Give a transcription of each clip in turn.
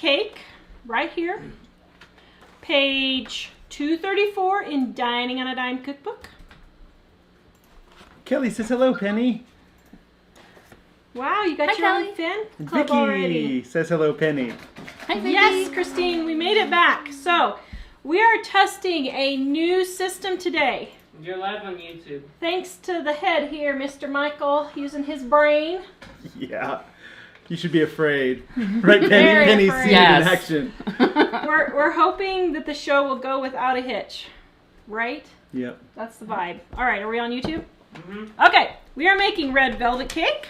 cake right here. Page 234 in Dining on a Dime Cookbook. Kelly says hello, Penny. Wow, you got your own fan club Vicky already. says hello, Penny. Hi, Vicky. Yes, Christine, we made it back. So, we are testing a new system today. You're live on YouTube. Thanks to the head here, Mr. Michael, using his brain. Yeah. You should be afraid. Right, Penny? Very Penny's afraid. seen it in Yes. action. We're hoping that the show will go without a hitch. Right? Yep. That's the vibe. All right, are we on YouTube? Mm-hmm. Okay, we are making red velvet cake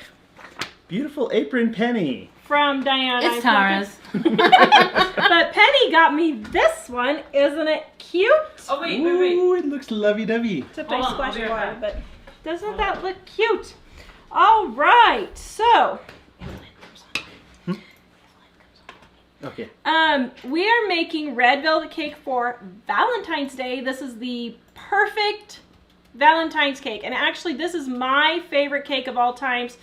Beautiful apron, Penny. from Diana. It's Tara's. But Penny got me this one. Isn't it cute? Oh, wait. Ooh, it looks lovey-dovey. Except Hold I on, splashed I'll be water, right but doesn't Hold that on. look cute? All right, so Okay. we are making red velvet cake for Valentine's Day. This is the perfect Valentine's cake, and actually this is my favorite cake of all times.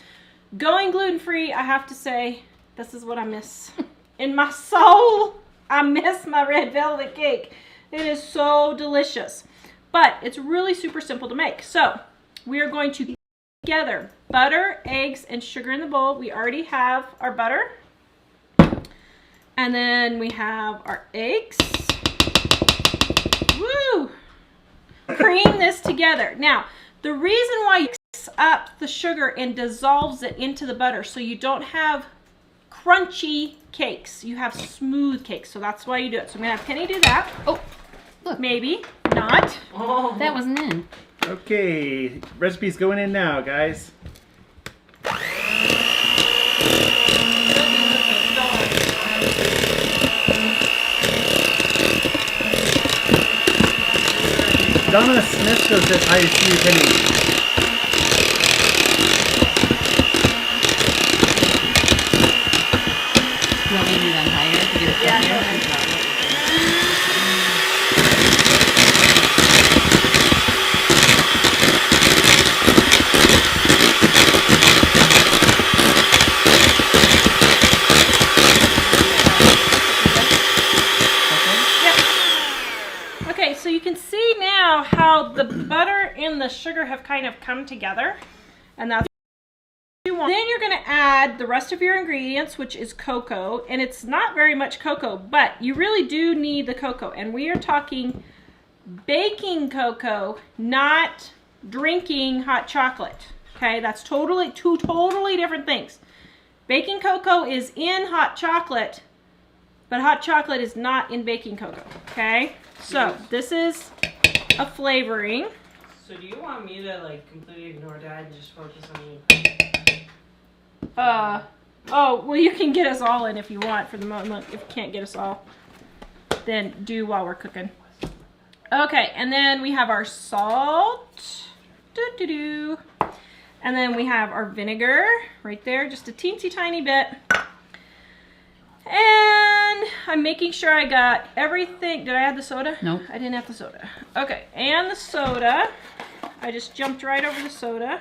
Going gluten-free, I have to say, this is what I miss. In my soul, I miss my red velvet cake. It is so delicious, but it's really super simple to make. So we are going to put together butter, eggs, and sugar in the bowl. We already have our butter. And then we have our eggs. Woo! Cream this together. Now, the reason why you mix up the sugar and dissolves it into the butter so you don't have crunchy cakes. You have smooth cakes. So that's why you do it. So I'm going to have Penny do that. Oh, look. Maybe. Not. Oh. That wasn't in. Okay. Recipe's going in now, guys. Donna Smith says hi to you, Penny. You want me to do that higher to get it Yeah. Okay, so you can see now how the butter and the sugar have kind of come together, and that's what you want. Then you're going to add the rest of your ingredients, which is cocoa, and it's not very much cocoa, but you really do need the cocoa, and we are talking baking cocoa, not drinking hot chocolate. Okay, that's two totally different things. Baking cocoa is in hot chocolate, but hot chocolate is not in baking cocoa. Okay, so this is a flavoring. So do you want me to like completely ignore Dad and just focus on you? Oh, well, you can get us all in if you want for the moment. If you can't get us all, then do while we're cooking. Okay, and then we have our salt. Doo-doo-doo. And then we have our vinegar right there, just a teensy tiny bit. And I'm making sure I got everything. Did I add the soda? Nope. I didn't have the soda. Okay, and the soda. I just jumped right over the soda.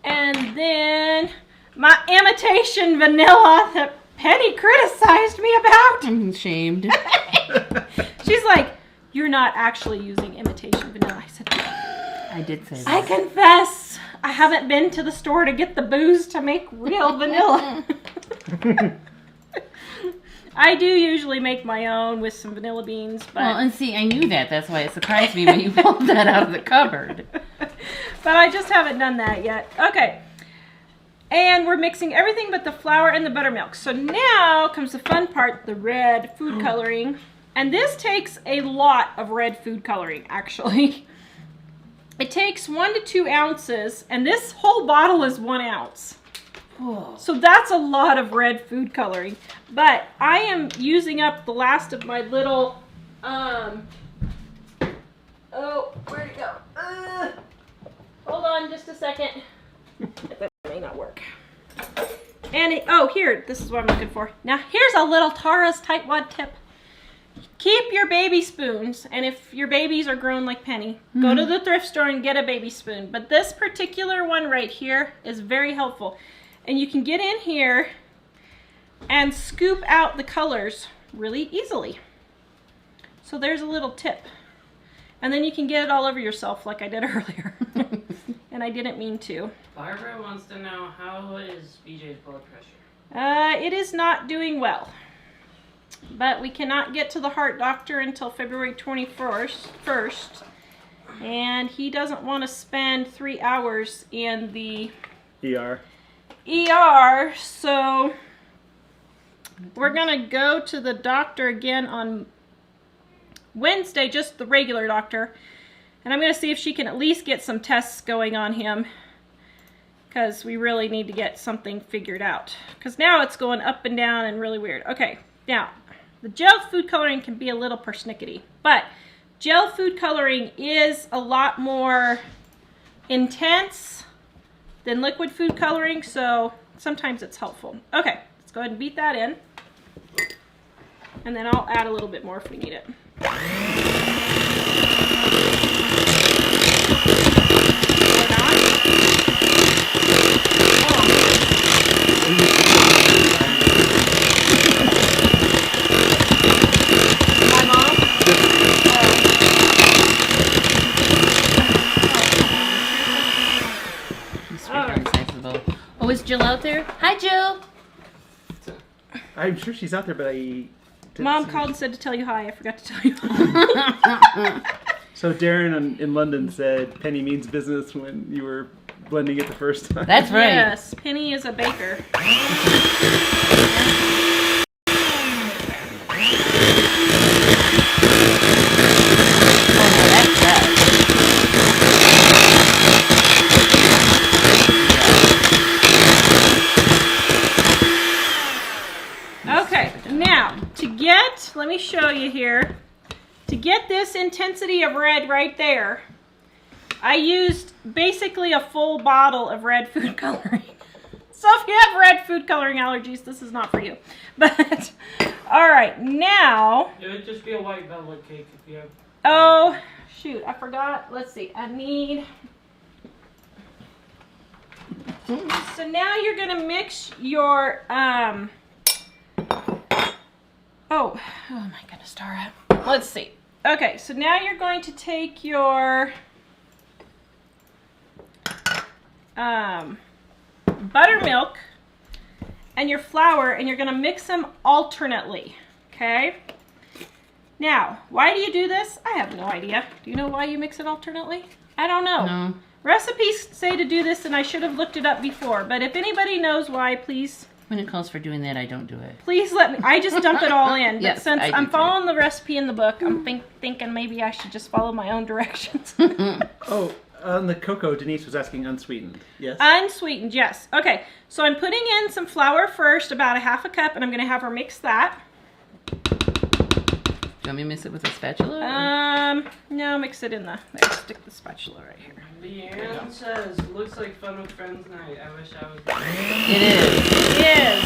And then my imitation vanilla that Penny criticized me about. I'm ashamed. She's like, you're not actually using imitation vanilla. I said, I did say I that. confess, I haven't been to the store to get the booze to make real vanilla. I do usually make my own with some vanilla beans, but Well, and see, I knew that. That's why it surprised me when you pulled that out of the cupboard. but I just haven't done that yet. Okay. And we're mixing everything but the flour and the buttermilk. So now comes the fun part, the red food coloring. And this takes a lot of red food coloring, actually. It takes 1 to 2 ounces, and this whole bottle is 1 ounce. So that's a lot of red food coloring. But I am using up the last of my little, oh, where'd it go? Hold on just a second. That may not work. And here, this is what I'm looking for. Now here's a little Tara's tightwad tip. Keep your baby spoons, and if your babies are grown like Penny, go to the thrift store and get a baby spoon. But this particular one right here is very helpful. and you can get in here and scoop out the colors really easily. So there's a little tip. And then you can get it all over yourself like I did earlier. And I didn't mean to. Barbara wants to know, how is BJ's blood pressure? It is not doing well. But we cannot get to the heart doctor until February 21st. And he doesn't want to spend 3 hours in the ER, so we're going to go to the doctor again on Wednesday, just the regular doctor. And I'm going to see if she can at least get some tests going on him, because we really need to get something figured out. Because now it's going up and down and really weird. Okay, now, the gel food coloring can be a little persnickety, but gel food coloring is a lot more intense than liquid food coloring, so sometimes it's helpful. Okay, let's go ahead and beat that in. And then I'll add a little bit more if we need it. Oh, is Jill out there? Hi, Jill. I'm sure she's out there, but I didn't Mom see called her. and said to tell you hi. I forgot to tell you. So Darren in London said Penny means business when you were blending it the first time. That's right. Yes, Penny is a baker. Okay, now let me show you here. To get this intensity of red right there, I used basically a full bottle of red food coloring. So if you have red food coloring allergies, this is not for you. But, all right, now. It would just be a white velvet cake if you have. Oh, shoot, I forgot. Let's see, I need. So now you're gonna mix your, oh my goodness, Tara. Let's see. Okay, so now you're going to take your buttermilk and your flour, and you're going to mix them alternately, okay? Now, why do you do this? I have no idea. Do you know why you mix it alternately? I don't know. No. Recipes say to do this, and I should have looked it up before, but if anybody knows why, please... When it calls for doing that, I don't do it. Please let me. I just dump it all in. But Yes, since I do I'm too. following the recipe in the book, I'm thinking maybe I should just follow my own directions. Oh, on the cocoa, Denise was asking unsweetened. Yes? Unsweetened, yes. Okay, so I'm putting in some flour first, about a half a cup, and I'm going to have her mix that. Do you want me to mix it with a spatula? No, mix it in the. There, stick the spatula right here. Leanne says, looks like fun with friends night. I wish I was there. It is. It is.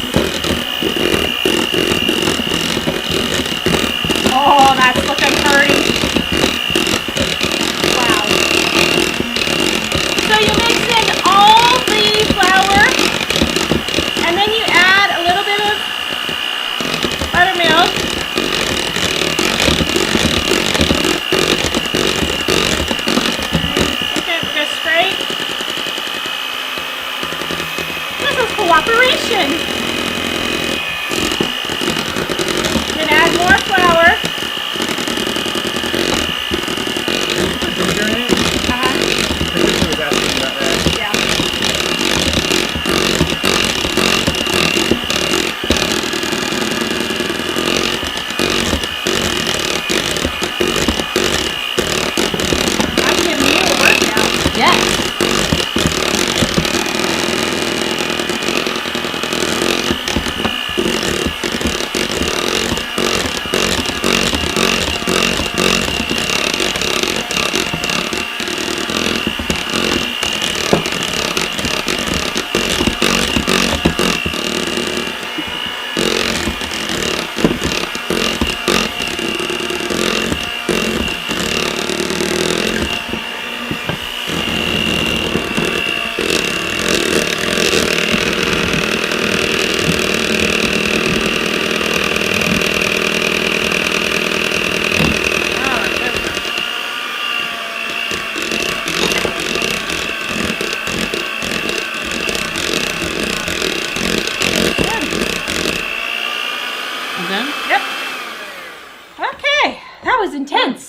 Oh, that's looking pretty. Wow. So you mix in all the flour, and then you add a little bit of buttermilk. Okay, we're gonna scrape. This is cooperation. Then add more flour. Vinegar in it? Uh-huh. My sister was asking about that. Yeah. I'm giving you a workout. Yes.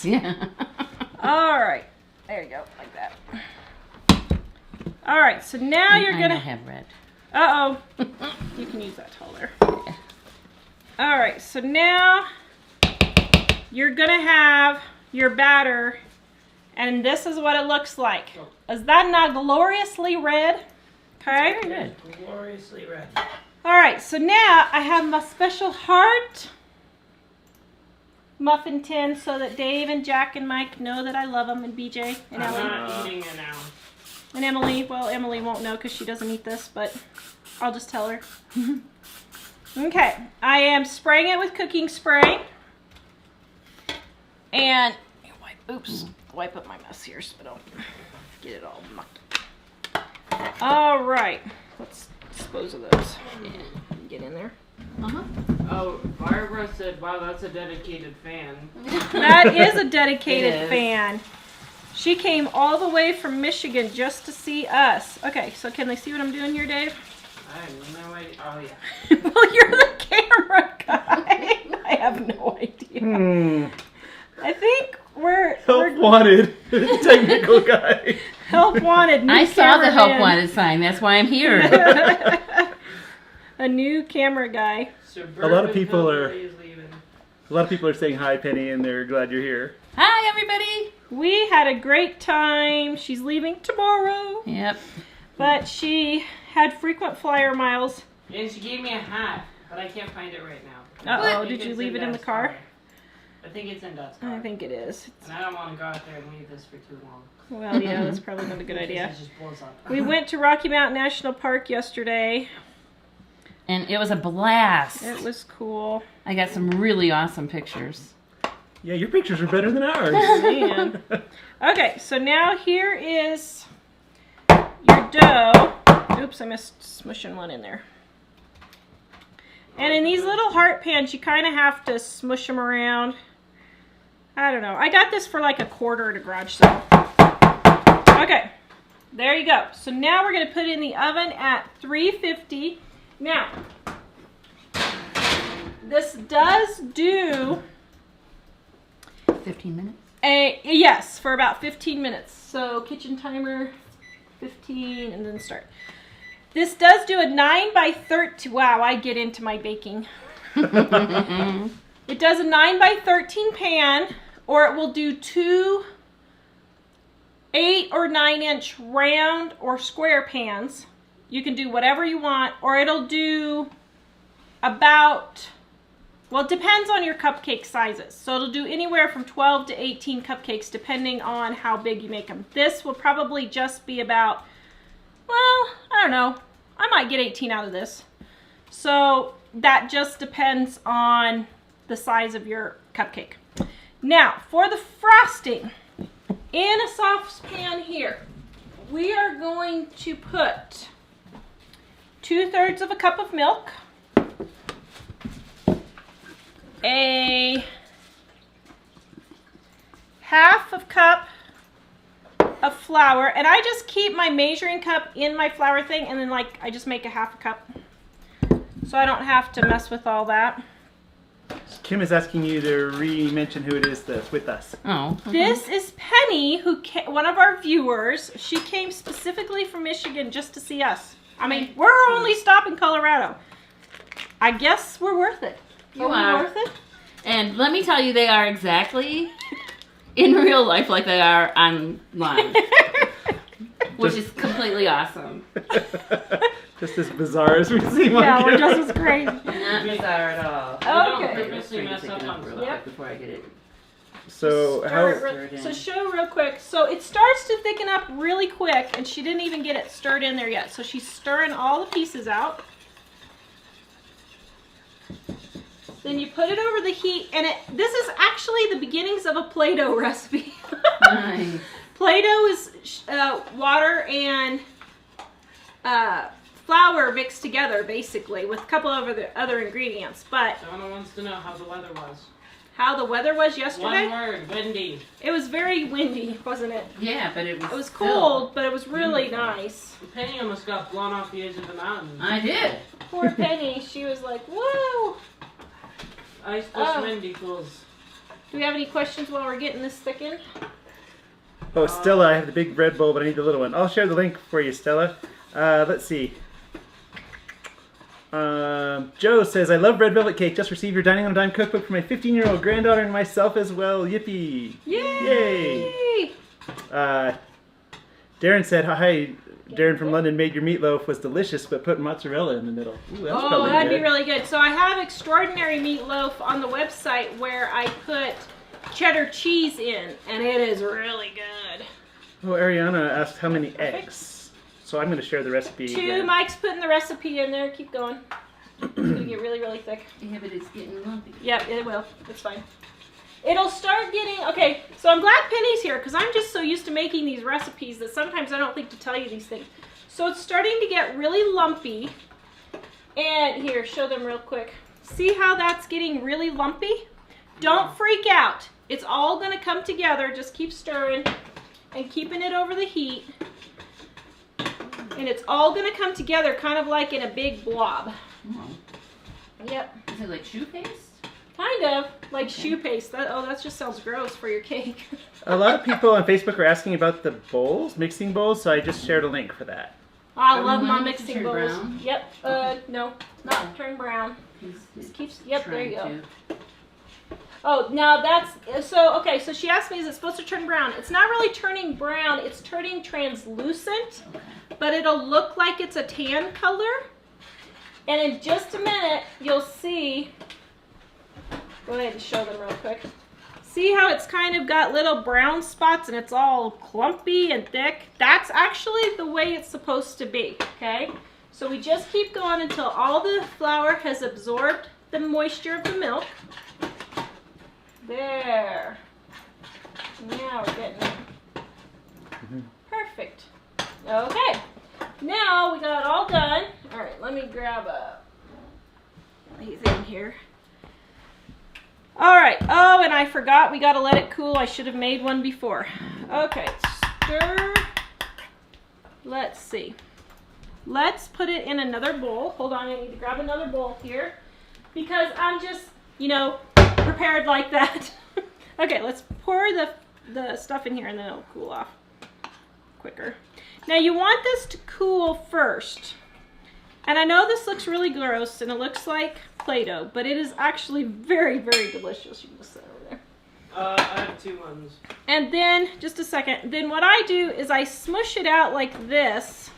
Yeah. All right. There you go, like that. All right, so now you're I gonna have red. Uh-oh. You can use that taller. All right, so now you're gonna have your batter, and this is what it looks like. Is that not gloriously red? Okay. Very good. Gloriously red. All right, so now I have my special heart muffin tin so that Dave and Jack and Mike know that I love them, and BJ and I'm Ellie. not eating it now. And Emily, well, Emily won't know because she doesn't eat this, but I'll just tell her. Okay, I am spraying it with cooking spray. And, oops, wipe up my mess here so I don't get it all mucked up. All right, let's dispose of those. Get in there. Oh, Barbara said, wow, that's a dedicated fan. That is a dedicated It is. fan. She came all the way from Michigan just to see us. Okay, so can they see what I'm doing here, Dave? I have no idea. Oh, yeah. Well, you're the camera guy. I have no idea. I think we're Help wanted. Technical guy. help wanted. New I saw the help cameraman. wanted sign. That's why I'm here. A new camera guy. A lot of people are- Hillbilly is leaving. A lot of people are saying hi, Penny, and they're glad you're here. Hi, everybody. We had a great time. She's leaving tomorrow, Yep. but she had frequent flyer miles. And she gave me a hat, but I can't find it right now. Uh-oh, I think did you it's leave it in the Dad's car? I think it's in Dad's car. I think it is. And I don't want to go out there and leave this for too long. Well, yeah, that's probably not a good It idea. just blows up. We went to Rocky Mountain National Park yesterday. And it was a blast. It was cool. I got some really awesome pictures. Yeah, your pictures are better than ours. Man. Okay, so now here is your dough. Oops, I missed smushing one in there. And in these little heart pans, you kind of have to smush them around. I don't know. I got this for like $1 at a garage sale. Okay, there you go. So now we're going to put it in the oven at 350. Now, this does do 15 minutes. yes, for about 15 minutes. So kitchen timer, 15, and then start. This does do a 9 by 13. Wow, I get into my baking. It does a 9 by 13 pan, or it will do 2 8 or 9 inch round or square pans. You can do whatever you want, or it'll do about, well, it depends on your cupcake sizes. So it'll do anywhere from 12 to 18 cupcakes depending on how big you make them. This will probably just be about, well, I don't know. I might get 18 out of this. So that just depends on the size of your cupcake. Now, for the frosting, in a saucepan here, we are going to put 2/3 of a cup of milk, a 1/2 cup of flour, and I just keep my measuring cup in my flour thing, and then like I just make a 1/2 cup, so I don't have to mess with all that. Kim is asking you to re-mention who it is that's with us. Oh. This is Penny, one of our viewers. She came specifically from Michigan just to see us. I mean, we're only stopping Colorado. I guess we're worth it. You are. Worth it? And let me tell you, they are exactly in real life like they are online. Which is completely awesome. Just as bizarre as we seem on Yeah, we're camera. just as crazy. Not bizarre at all. Okay. Don't purposely mess up on stuff. Yep. Before I get it. So So show real quick. So it starts to thicken up really quick, and she didn't even get it stirred in there yet. So she's stirring all the pieces out. Then you put it over the heat, and this is actually the beginnings of a Play-Doh recipe. Nice. Play-Doh is water and flour mixed together, basically, with a couple of other ingredients. But Donna wants to know how the weather was. how the weather was yesterday? One word, windy. It was very windy, wasn't it? Yeah, but it It was still- cold, but it was really nice. Penny almost got blown off the edge of the mountain. I did. Poor Penny, she was like, whoa! Ice plus Oh. wind equals Do we have any questions while we're getting this thickened? Oh, Stella, I have the big red bowl, but I need the little one. I'll share the link for you, Stella. Let's see. Joe says, I love red velvet cake. Just received your Dining on a Dime cookbook for my 15-year-old granddaughter and myself as well. Yippee! Yay! Darren said, hi. Darren from London made your meatloaf was delicious, but put mozzarella in the middle. Ooh, that's probably that'd good. be really good. So I have extraordinary meatloaf on the website where I put cheddar cheese in, and it is really good. Oh, Ariana asked how many eggs. So I'm going to share the recipe. 2. again. Mike's putting the recipe in there. Keep going. It's going to get really, really thick. Yeah, but it's getting lumpy. Yep, it will. It's fine. It'll start getting, okay, so I'm glad Penny's here because I'm just so used to making these recipes that sometimes I don't think to tell you these things. So it's starting to get really lumpy. And here, show them real quick. See how that's getting really lumpy? Don't freak out. It's all going to come together. Just keep stirring and keeping it over the heat. And it's all going to come together kind of like in a big blob. Oh. Yep. Is it like shoe paste? Kind of like shoe paste. That just sounds gross for your cake. A lot of people on Facebook are asking about the bowls, mixing bowls, so I just shared a link for that. I Are love we my wanting to mixing turn bowls. brown? Yep. No, not turn brown. Just keeps. Yep. There you go. Oh, now that's so. Okay, so she asked me, is it supposed to turn brown? It's not really turning brown. It's turning translucent, Okay. but it'll look like it's a tan color. And in just a minute, you'll see. Go ahead and show them real quick. See how it's kind of got little brown spots and it's all clumpy and thick? That's actually the way it's supposed to be, okay? So we just keep going until all the flour has absorbed the moisture of the milk. There. Now we're getting it. Perfect. Okay. Now we got it all done. All right, let me grab these in here. All right. Oh, and I forgot we got to let it cool. I should have made one before. Okay. Stir. Let's see. Let's put it in another bowl. Hold on. I need to grab another bowl here because I'm just, prepared like that. Okay. Let's pour the stuff in here and then it'll cool off quicker. Now you want this to cool first. And I know this looks really gross and it looks like Play-Doh, but it is actually very, very delicious. You can just set it over there. I have 2 ones. And then, just a second, then what I do is I smush it out like this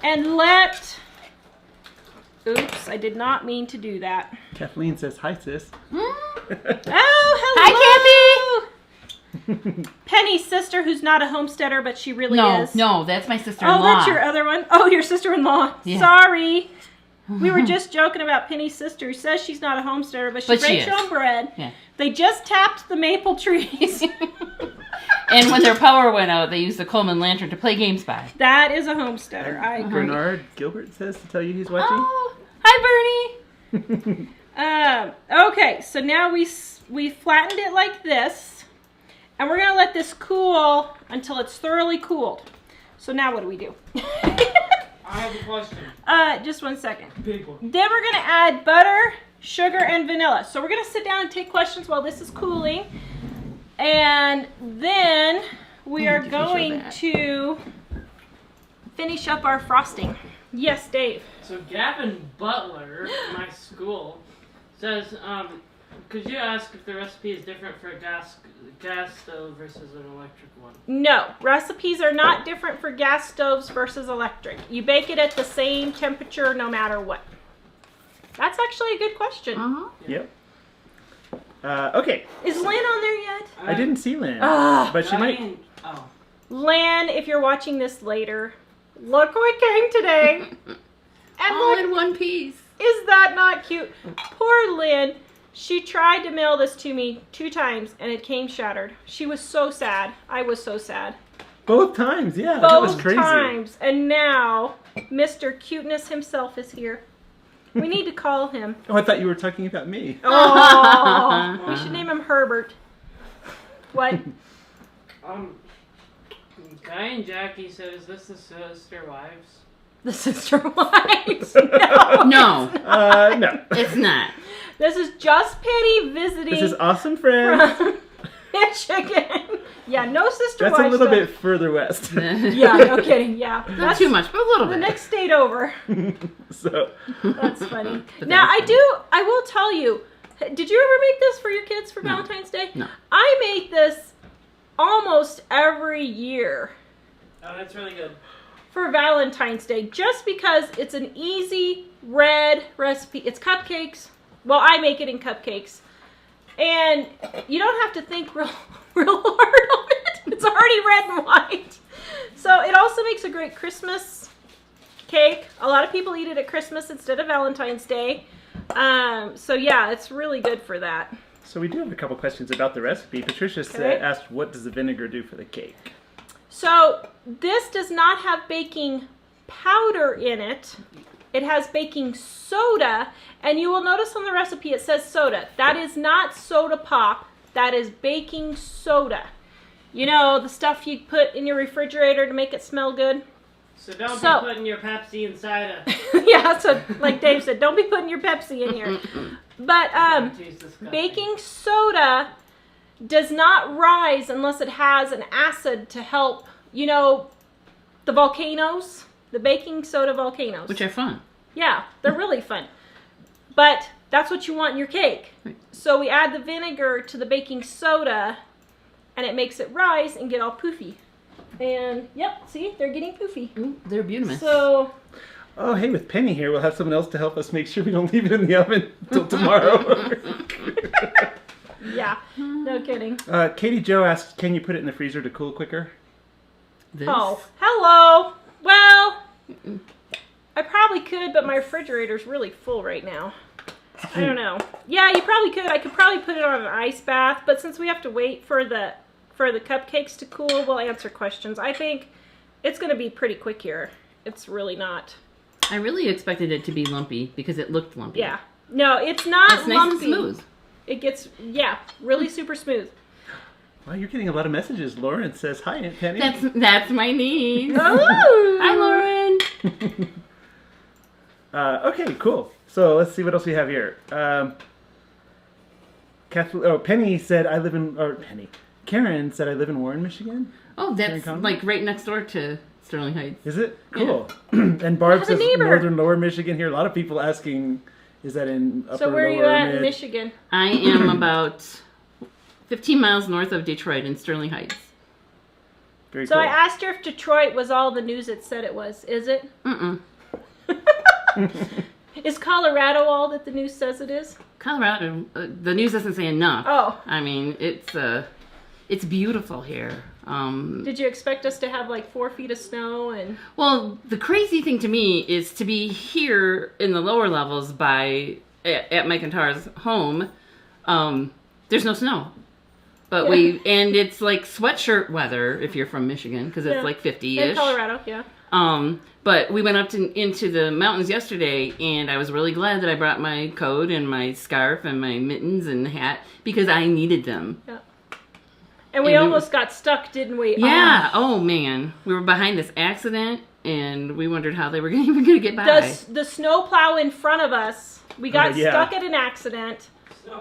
and let, oops, I did not mean to do that. Kathleen says, hi, sis. Oh, hello! Hi, Penny's sister, who's not a homesteader, but she really is. No, that's my sister-in-law. Oh, that's your other one? Oh, your sister-in-law. Yeah. Sorry. We were just joking about Penny's sister, who says she's not a homesteader, but she bakes her own bread. Yeah. They just tapped the maple trees. And when their power went out, they used the Coleman lantern to play games by. That is a homesteader. I agree. Bernard Gilbert says to tell you he's watching. Oh, hi, Bernie. Okay, so now we flattened it like this. And we're going to let this cool until it's thoroughly cooled. So now what do we do? I have a question. Just one second. Big one. Then we're going to add butter, sugar, and vanilla. So we're going to sit down and take questions while this is cooling. And then we are going to finish up our frosting. Yes, Dave. So Gavin Butler, my school, says, could you ask if the recipe is different for a gas stove versus an electric one? No, recipes are not different for gas stoves versus electric. You bake it at the same temperature no matter what. That's actually a good question. Uh-huh. Yep. Okay. Is Lynn on there yet? I didn't see Lynn, Ah. but she might. Oh. Lynn, if you're watching this later, look what came today. And All look, in one piece. is that not cute? Poor Lynn. She tried to mail this to me 2 times and it came shattered. She was so sad. I was so sad. Both times, yeah. That was Both crazy. times. And now Mr. Cuteness himself is here. We need to call him. Oh, I thought you were talking about me. Oh, we should name him Herbert. What? Guy and Jackie said, is this the Sister Wives? The Sister Wives? No. No, No. it's not. This is just Penny visiting. This is awesome, friends. from Michigan. Yeah, no sister That's a wives little don't- bit further west. Yeah, no kidding. Yeah, Not too much, but a little The bit. next state over. So, That's funny. But Now that's I will tell you. Did you ever make this for your kids for Valentine's Day? No. I make this almost every year Oh, that's really good. for Valentine's Day, just because it's an easy red recipe. It's cupcakes. Well, I make it in cupcakes. And you don't have to think real hard on it. It's already red and white. So it also makes a great Christmas cake. A lot of people eat it at Christmas instead of Valentine's Day. So yeah, it's really good for that. so we do have a couple questions about the recipe. Patricia Okay. asked, what does the vinegar do for the cake? So this does not have baking powder in it. It has baking soda, and you will notice on the recipe it says soda. That is not soda pop. That is baking soda. You know, the stuff you put in your refrigerator to make it smell good? So don't So- be putting your Pepsi inside a. Yeah, so like Dave said, don't be putting your Pepsi in here. But Tastes disgusting. baking soda does not rise unless it has an acid to help, you know, the volcanoes, the baking soda volcanoes. Which are fun. Yeah, they're really fun. But that's what you want in your cake. Right. So we add the vinegar to the baking soda, and it makes it rise and get all poofy. And, yep, see, they're getting poofy. Ooh, they're beautiful. So, Oh, hey, with Penny here, we'll have someone else to help us make sure we don't leave it in the oven until tomorrow. yeah, no kidding. Katie Jo asked, can you put it in the freezer to cool quicker? This. Oh, hello. Well, I probably could, but my refrigerator's really full right now. I don't know. Yeah, you probably could. I could probably put it on an ice bath, but since we have to wait for the cupcakes to cool, we'll answer questions. I think it's going to be pretty quick here. It's really not. I really expected it to be lumpy because it looked lumpy. Yeah. No, it's not It's nice lumpy. and smooth. It gets, yeah, really super smooth. Wow, you're getting a lot of messages. Lauren says, hi, Aunt Penny. That's my niece. Oh! Hi, Lauren. Okay, cool. So let's see what else we have here. Penny said, Karen said, I live in Warren, Michigan. Oh, that's Conway? like right next door to Sterling Heights. Is it? Cool. And Barb have a says neighbor. northern lower Michigan here. A lot of people asking, is that in upper So where are you lower, at mid? in Michigan? I am about 15 miles north of Detroit in Sterling Heights. Very So cool. I asked her if Detroit was all the news it said it was. Is it? Mm-mm. Is Colorado all that the news says it is? Colorado, the news doesn't say enough. Oh. I mean, it's beautiful here. Did you expect us to have like 4 feet of snow and? Well, the crazy thing to me is to be here in the lower levels at Mike and Tara's home. There's no snow, but and it's like sweatshirt weather if you're from Michigan because it's Yeah. like 50-ish. In Colorado, yeah. But we went up into the mountains yesterday, and I was really glad that I brought my coat and my scarf and my mittens and hat because I needed them. Yeah. And we almost got stuck, didn't we? Yeah. Oh man, we were behind this accident, and we wondered how they were even going to get by. The snowplow in front of us. We got yeah. stuck at an accident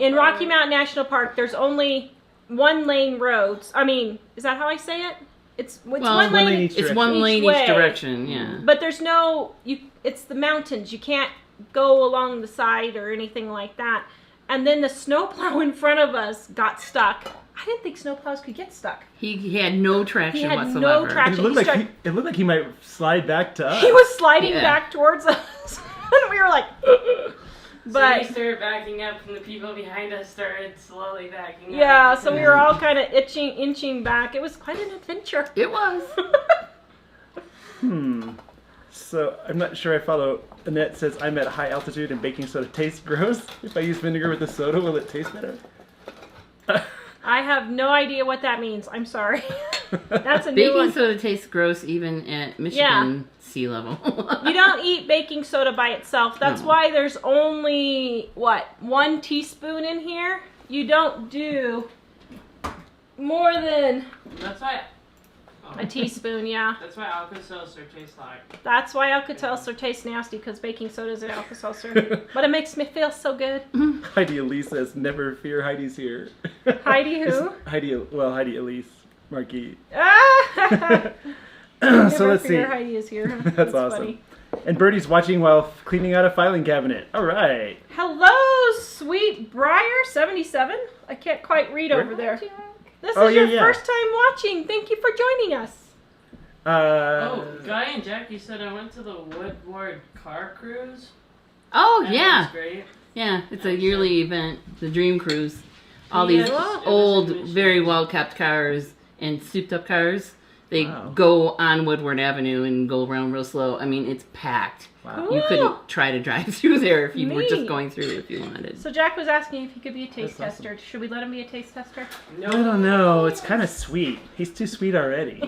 in Rocky Mountain National Park. There's only 1 lane roads. I mean, is that how I say it? It's Well, one one lane. lane each It's one Each lane way. each direction. Yeah. But there's no, it's the mountains. You can't go along the side or anything like that. And then the snowplow in front of us got stuck. I didn't think snowplows could get stuck. He had no traction He had whatsoever. no It traction. looked like he might slide back to us. He was sliding Yeah. back towards us. And we were like, So but we started backing up, and the people behind us started slowly backing up. yeah, so we were all kind of inching back. It was quite an adventure. It was. So I'm not sure I follow. Annette says, I'm at high altitude and baking soda tastes gross. If I use vinegar with the soda, will it taste better? I have no idea what that means. I'm sorry. That's a new Baking one. soda tastes gross even at Michigan sea level. You don't eat baking soda by itself. That's why there's only, 1 teaspoon in here? You don't do more than... That's why. A teaspoon, yeah. That's why Alka-Seltzer tastes like. That's why Alka-Seltzer tastes nasty, because baking soda is an Alka-Seltzer. But it makes me feel so good. Heidi Elise says, never fear, Heidi's here. Heidi who? Heidi Elise Marquis. Ah! So let's see. Heidi is here. Huh? That's awesome. Funny. And Birdie's watching while cleaning out a filing cabinet. All right. Hello, Sweet Briar 77. I can't quite read over there. This is your first time watching. Thank you for joining us. Guy and Jackie said I went to the Woodward car cruise. Oh, That yeah. was great. Yeah, it's a yearly event, the Dream Cruise. All Yeah, these it was old, in very Michigan. well-kept cars and souped-up cars. They Wow. go on Woodward Avenue and go around real slow. I mean, it's packed. Wow. You couldn't try to drive through there if you were just Neat. going through if you wanted. So Jack was asking if he could be a taste That's awesome. tester. Should we let him be a taste tester? I don't know. It's kind of sweet. He's too sweet already.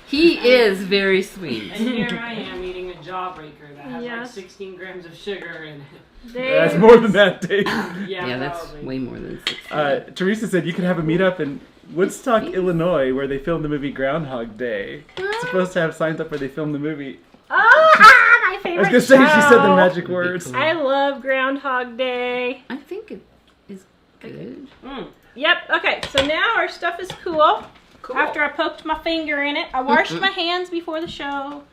He is very sweet. And here I am eating a jawbreaker that has like Yes. 16 grams of sugar in it. That's more than that, Dave. Yeah, that's probably. way more than 6. Teresa said you could have a meetup in Woodstock, Illinois, where they filmed the movie Groundhog Day. It's supposed to have signs up where they filmed the movie. Oh, my I favorite was gonna say she said the show. magic words. I love Groundhog Day. I think it is good. Yep. Okay. So now our stuff is cool. Cool. After I poked my finger in it, I washed my hands before the show.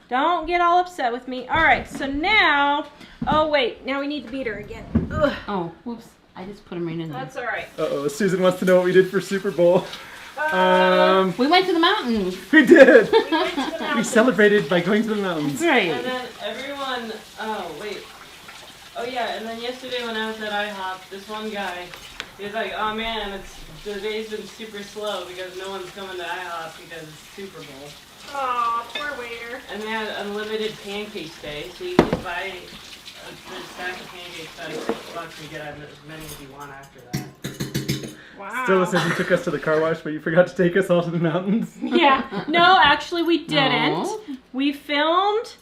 Don't get all upset with me. All right. So now, oh wait, now we need the beater again. Ugh, Oh, whoops. I just put them right in there. that's all right. Uh-oh, Susan wants to know what we did for Super Bowl. We went to the mountains. We did. We went to the We mountains. celebrated by going to the mountains. Right. And then everyone, and then yesterday when I was at IHOP, this one guy, he was like, oh man, the day's been super slow because no one's coming to IHOP because it's Super Bowl. Aw, poor waiter. And they had unlimited pancakes day, so you can buy a stack of pancakes for $6 and get as many as you want after that. Wow. Stella says you took us to the car wash, but you forgot to take us all to the mountains. Yeah. No, actually we didn't. No. We filmed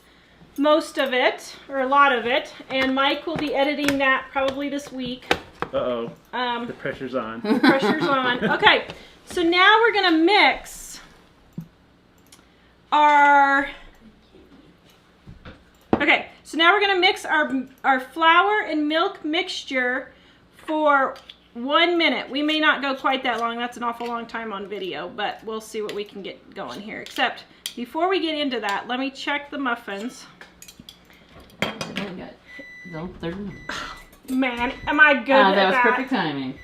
most of it, or a lot of it, and Mike will be editing that probably this week. Uh-oh, Um, the pressure's on. pressure's on. Okay, so now we're gonna mix our. Okay, so now we're gonna mix our flour and milk mixture for 1 minute. We may not go quite that long. That's an awful long time on video, but we'll see what we can get going here. Except before we get into that, let me check the muffins. No, they're Man, am I good Oh, at that was that? perfect timing.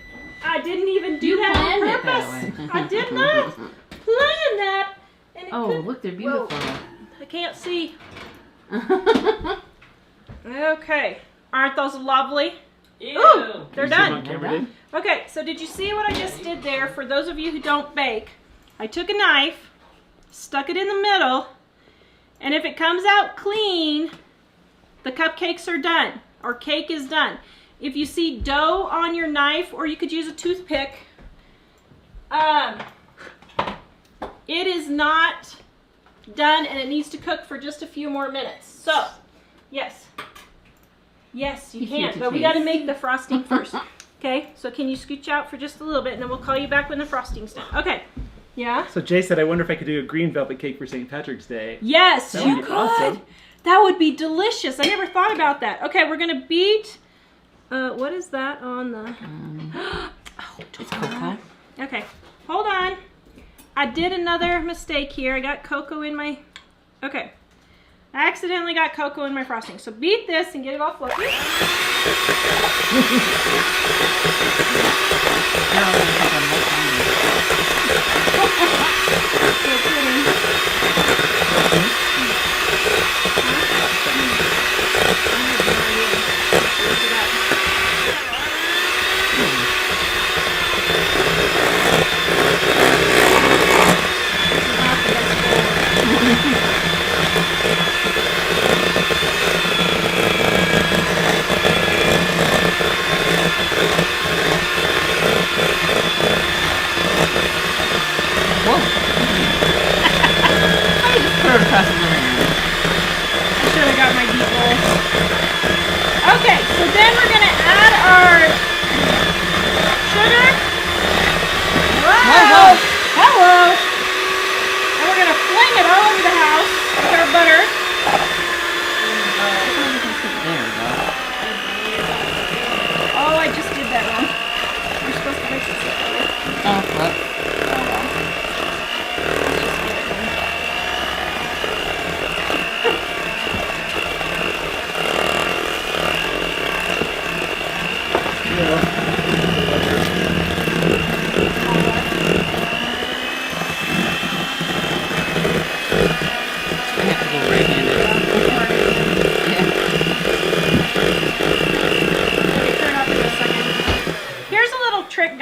I didn't even do You that planned on it that purpose. way. I did not plan that. And it Oh, could- look, they're Whoa, beautiful. I can't see. Okay, aren't those lovely? Ew! Ooh, they're You see them done. on camera, Dave? Okay, so did you see what I just did there? For those of you who don't bake, I took a knife, stuck it in the middle, and if it comes out clean, the cupcakes are done, or cake is done. If you see dough on your knife, or you could use a toothpick, it is not done and it needs to cook for just a few more minutes. So, yes. Yes, you He's here can, to but we got to taste. make the frosting first. Okay, so can you scooch out for just a little bit and then we'll call you back when the frosting's done. Okay, yeah? So Jay said, I wonder if I could do a green velvet cake for St. Patrick's Day. Yes, That you would be could. awesome. That would be delicious. I never thought about that. Okay, we're going to beat, what is that on the, It's cocoa. okay, hold on. I did another mistake here. I got cocoa in my, okay. I accidentally got cocoa in my frosting. So beat this and get it all fluffy.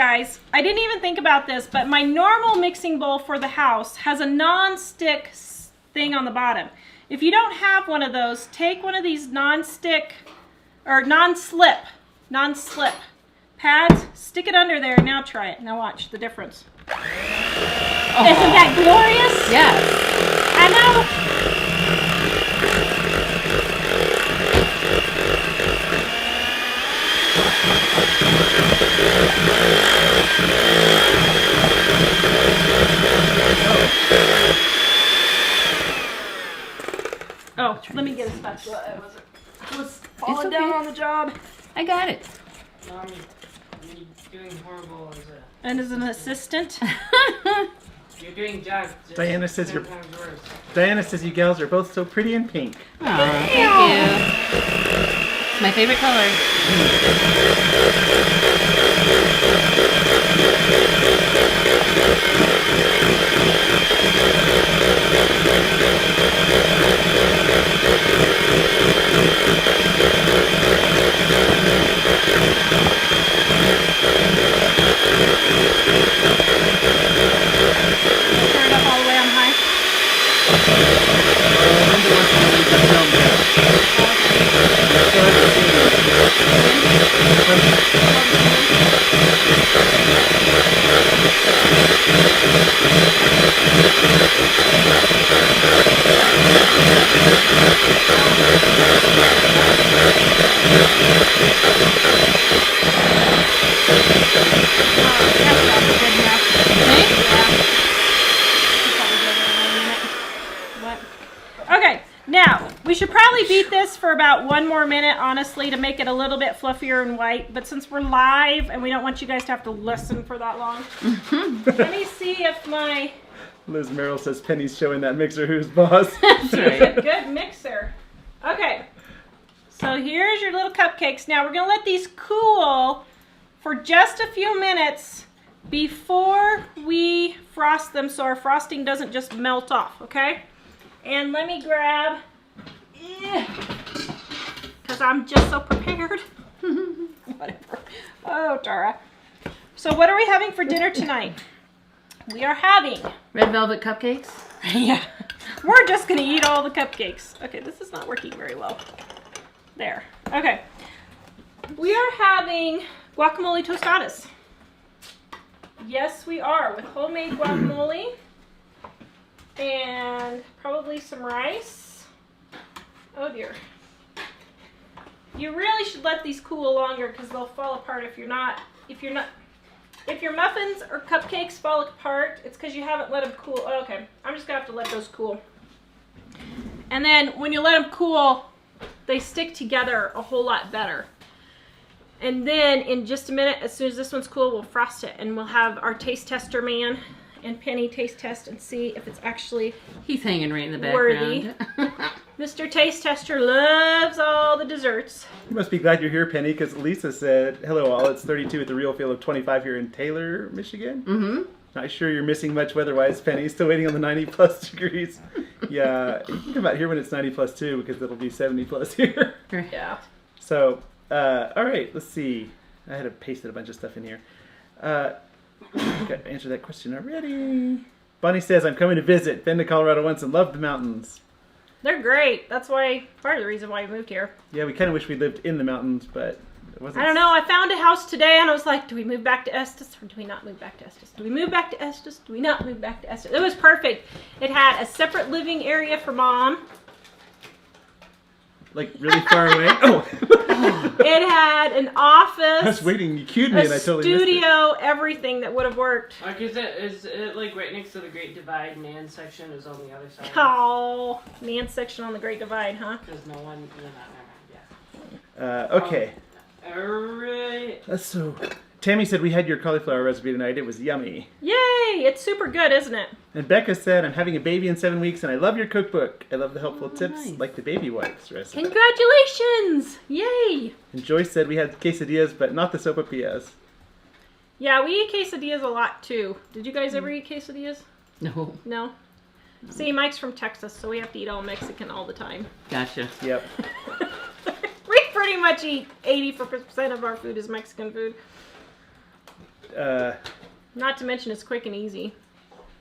guys, I didn't even think about this, but my normal mixing bowl for the house has a non-stick thing on the bottom. If you don't have one of those, take one of these non-stick or non-slip pads, stick it under there, and now try it. Now watch the difference. Oh. Isn't that glorious? Yes. I know. Oh, let me get a spatula. I was falling down on the job. I got it. You're doing horrible as a... And as an assistant. You're doing Jack. Diana says Diana says you gals are both so pretty and pink. Oh, thank you. It's my favorite color. Turn it up all the way on high. Okay, now we should probably beat this for about 1 more minute, honestly, to make it a little bit fluffier and white. But since we're live and we don't want you guys to have to listen for that long, let me see if my Liz Merrill says Penny's showing that mixer who's boss. That's right. good mixer. Okay, so here's your little cupcakes. Now we're gonna let these cool for just a few minutes before we frost them, so our frosting doesn't just melt off. Okay. And let me grab, because I'm just so prepared. Whatever. Oh, Tara. So what are we having for dinner tonight? We are having... Red velvet cupcakes? Yeah. We're just going to eat all the cupcakes. Okay, this is not working very well. There. Okay. We are having guacamole tostadas. Yes, we are, with homemade guacamole. And probably some rice. Oh dear. You really should let these cool longer because they'll fall apart if your muffins or cupcakes fall apart, it's because you haven't let them cool. Oh, okay, I'm just gonna have to let those cool. And then when you let them cool, they stick together a whole lot better. And then in just a minute, as soon as this one's cool, we'll frost it and we'll have our taste tester man and Penny taste test and see if it's actually He's hanging right in the worthy. background. Mr. Taste Tester loves all the desserts. You must be glad you're here, Penny, because Lisa said, hello all, it's 32 at the real feel of 25 here in Taylor, Michigan. Mm-hmm. Not sure you're missing much weather-wise, Penny. Still waiting on the 90-plus degrees. Yeah, you can come out here when it's 90-plus too, because it'll be 70-plus here. Yeah. So, all right, let's see. I had to paste a bunch of stuff in here. Got to answer that question already. Bonnie says, I'm coming to visit. Been to Colorado once and loved the mountains. They're great. That's why, part of the reason why we moved here. Yeah, we kind of wish we lived in the mountains, but it wasn't. I don't know. I found a house today and I was like, do we move back to Estes or do we not move back to Estes? Do we move back to Estes? Do we not move back to Estes? It was perfect. It had a separate living area for Mom. Like really far away? Oh! It had an office. I was waiting. You cued me and I totally missed it. Studio, everything that would have worked. Like, is it like right next to the Great Divide? Man section is on the other side. Oh, man section on the Great Divide, huh? Because no one, yeah. Okay. Alright. So, Tammy said we had your cauliflower recipe tonight. It was yummy. Yay! It's super good, isn't it? And Becca said, I'm having a baby in 7 weeks and I love your cookbook. I love the helpful tips nice. like the baby wipes recipe. Congratulations! Yay! And Joyce said we had quesadillas, but not the sopapillas. Yeah, we eat quesadillas a lot too. Did you guys ever eat quesadillas? No. No? See, Mike's from Texas, so we have to eat all Mexican all the time. Gotcha. Yep. We pretty much eat 80% of our food is Mexican food. Not to mention it's quick and easy.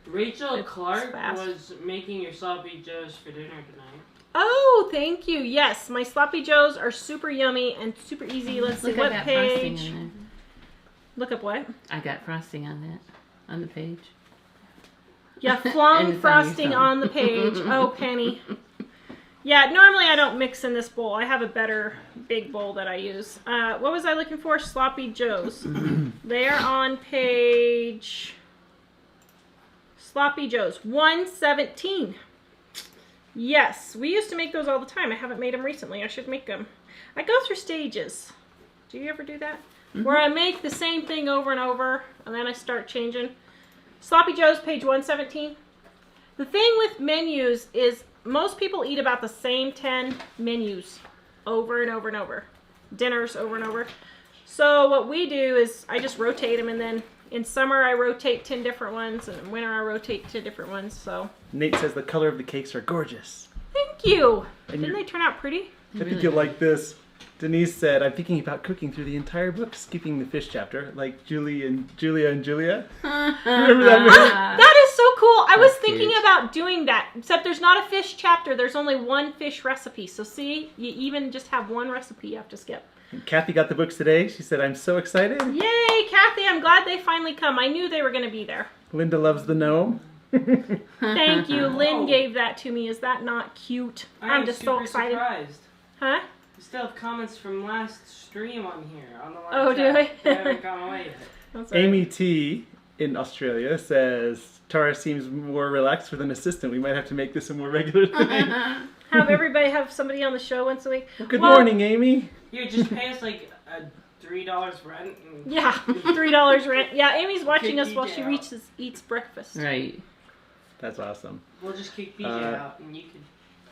Rachel It's Clark fast. was making your sloppy joes for dinner tonight. Oh, thank you. Yes, my sloppy joes are super yummy and super easy. Let's see Look, what I got frosting page. on Look up what? there. I got frosting on that, on the page. Yeah, And flung it's on your frosting thumb. on the page. Oh, Penny. Yeah, normally I don't mix in this bowl. I have a better big bowl that I use. What was I looking for? Sloppy joes. They're on page... Sloppy joes, 117. Yes, we used to make those all the time. I haven't made them recently. I should make them. I go through stages. Do you ever do that? Where I make the same thing over and over, and then I start changing. Sloppy joes, page 117. The thing with menus is most people eat about the same 10 menus over and over and over. Dinners over and over. So what we do is I just rotate them, and then in summer I rotate 10 different ones, and in winter I rotate 10 different ones. So Nate says the color of the cakes are gorgeous. thank you. And Didn't they turn out pretty? I think you'll like this. Denise said, I'm thinking about cooking through the entire book, skipping the fish chapter, like Julia and Julia. Remember that movie? That is so cool. I was That's thinking cute. about doing that, except there's not a fish chapter. There's only one fish recipe. So see, you even just have one recipe you have to skip. Kathy got the books today. She said, I'm so excited. Yay, Kathy, I'm glad they finally come. I knew they were going to be there. Linda loves the gnome. Thank you. Lynn Oh. gave that to me. Is that not cute? I'm am just so super excited. Surprised. Huh? We still have comments from last stream on here on the live Oh, do chat. we? They haven't gone away yet. That's all right. Amy T in Australia says, Tara seems more relaxed with an assistant. We might have to make this a more regular thing. Have everybody have somebody on the show once a week. Well, good Well, morning, Amy. You just pay us like $3 rent. And Yeah, $3 rent. Yeah, Amy's watching Kick us while DJ she out. eats breakfast. Right. That's awesome. We'll just kick BJ out and you can.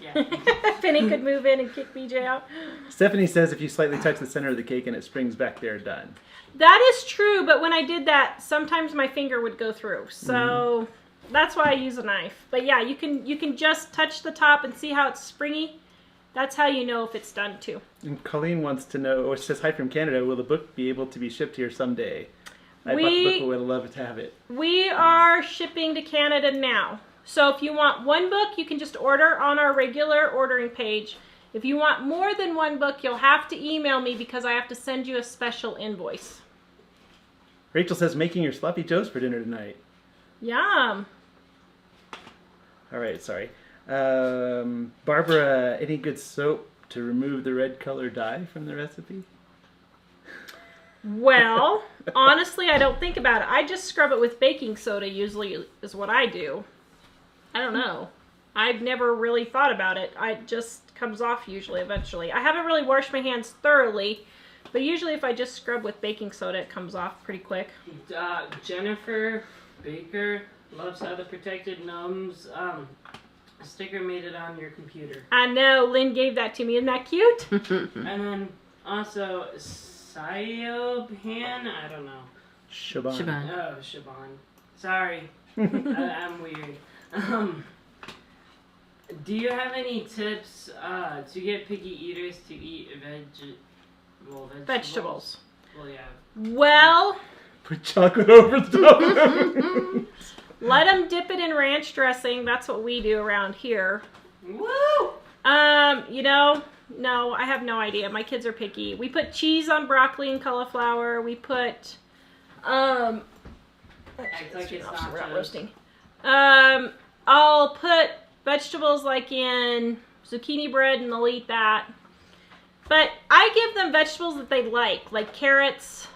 Yeah. Penny could move in and kick BJ out. Stephanie says if you slightly touch the center of the cake and it springs back there, done. That is true, but when I did that, sometimes my finger would go through. So that's why I use a knife. But yeah, you can just touch the top and see how it's springy. That's how you know if it's done too. And Colleen wants to know, or says, hi from Canada, will the book be able to be shipped here someday? I bought the book, but would love to have it. We are shipping to Canada now. So if you want one book, you can just order on our regular ordering page. If you want more than one book, you'll have to email me because I have to send you a special invoice. Rachel says, making your sloppy joes for dinner tonight. Yum. All right, sorry. Barbara, any good soap to remove the red color dye from the recipe? Well, honestly, I don't think about it. I just scrub it with baking soda usually is what I do. I don't know. I've never really thought about it. It just comes off usually eventually. I haven't really washed my hands thoroughly, but usually if I just scrub with baking soda, it comes off pretty quick. Jennifer Baker loves how the protected gnomes sticker made it on your computer. I know, Lynn gave that to me. Isn't that cute? And then also Sioban, I don't know. Shaban. Shaban. Oh, Shaban. Sorry. I'm weird. Do you have any tips to get picky eaters to eat vegetables? Vegetables. Well, yeah. Well, Put chocolate over the top of them. let them dip it in ranch dressing. That's what we do around here. Woo! No, I have no idea. My kids are picky. We put cheese on broccoli and cauliflower. We put, Act like it's we're not nachos. roasting. I'll put vegetables like in zucchini bread and they'll eat that. But I give them vegetables that they like carrots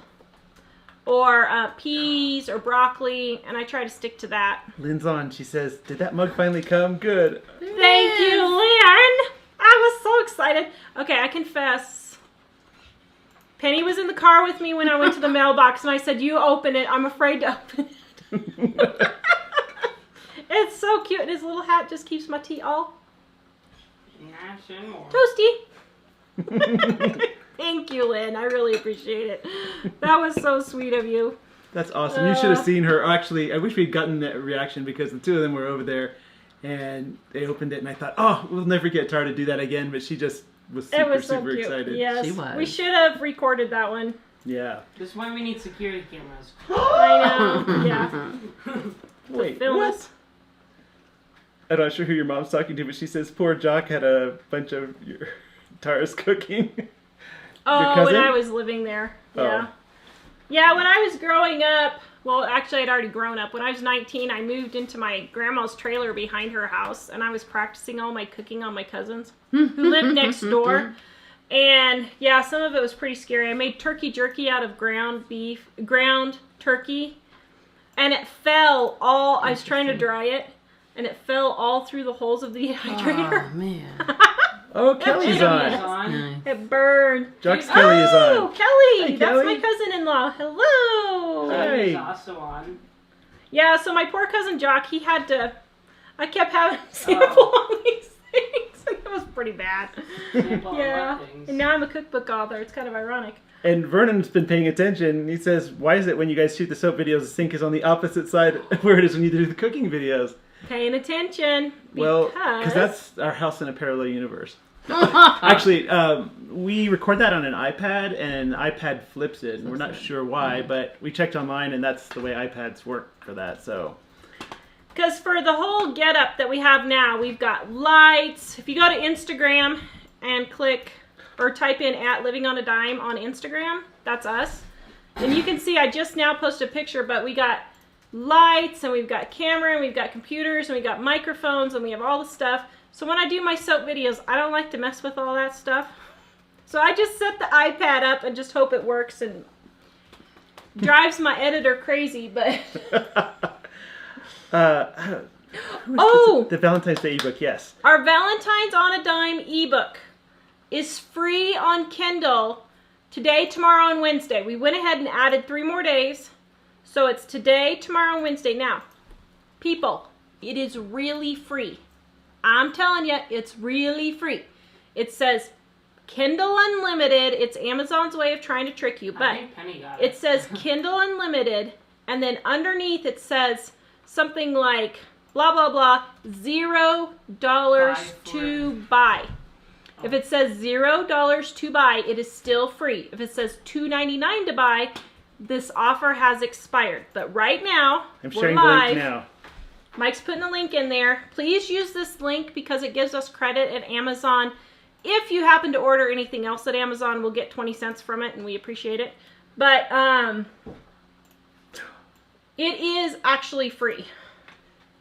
or peas or broccoli, and I try to stick to that. Lynn's on. She says, did that mug finally come? Good. Thank you, Lynn. I was so excited. Okay, I confess. Penny was in the car with me when I went to the mailbox, and I said, you open it. I'm afraid to open it. It's so cute, and his little hat just keeps my tea all Nash and more. toasty. Thank you, Lynn. I really appreciate it. That was so sweet of you. That's awesome. You should have seen her. Actually, I wish we'd gotten that reaction because the two of them were over there and they opened it and I thought, oh, we'll never get Tara to do that again. But she just was super, It was so super cute. excited. Yes, She was. we should have recorded that one. Yeah. This is why we need security cameras. I know. Yeah. Wait, film what? us. I'm not sure who your mom's talking to, but she says poor Jock had a bunch of your Tara's cooking. Oh, cousin? when I was living there. Yeah. Oh. Yeah, when I was growing up, well, actually, I'd already grown up. When I was 19, I moved into my grandma's trailer behind her house, and I was practicing all my cooking on my cousins who lived next door. And yeah, some of it was pretty scary. I made turkey jerky out of ground turkey, and it fell all, I was trying to dry it, and it fell all through the holes of the dehydrator. Oh, man. Oh, Kelly's on. Nice. It burned. Jock's Kelly is on. Oh, Kelly! Hi, That's Kelly. my cousin-in-law. Hello! Hi. He's also on. Yeah, so my poor cousin Jock, he had to, I kept having him sample all these things, and it was pretty bad. Sample Yeah, what things. and now I'm a cookbook author. It's kind of ironic. And Vernon's been paying attention. He says, why is it when you guys shoot the soap videos, the sink is on the opposite side where it is when you do the cooking videos? Paying attention. Well, because that's our house in a parallel universe. Actually, we record that on an iPad, and iPad flips it, and we're not sure why, but we checked online, and that's the way iPads work for that, so... Because for the whole getup that we have now, we've got lights. If you go to Instagram and click, or type in @LivingOnADime on Instagram, that's us. And you can see I just now posted a picture, but we got lights, and we've got camera, and we've got computers, and we've got microphones, and we have all the stuff. So when I do my soap videos, I don't like to mess with all that stuff. So I just set the iPad up and just hope it works, and drives my editor crazy, but... The Valentine's Day ebook, yes. Our Valentine's on a Dime ebook is free on Kindle today, tomorrow, and Wednesday. We went ahead and added 3 more days. So it's today, tomorrow, and Wednesday. Now, people, it is really free. I'm telling you, it's really free. It says Kindle Unlimited. It's Amazon's way of trying to trick you. I But think Penny got it says Kindle Unlimited, and then underneath it says something like blah blah blah, $0 to buy. If it says $0 to buy, it is still free. If it says $2.99 to buy, this offer has expired. But right now, I'm we're sharing the live. link now. Mike's putting a link in there. Please use this link because it gives us credit at Amazon. If you happen to order anything else at Amazon, we'll get 20 cents from it, and we appreciate it. But it is actually free.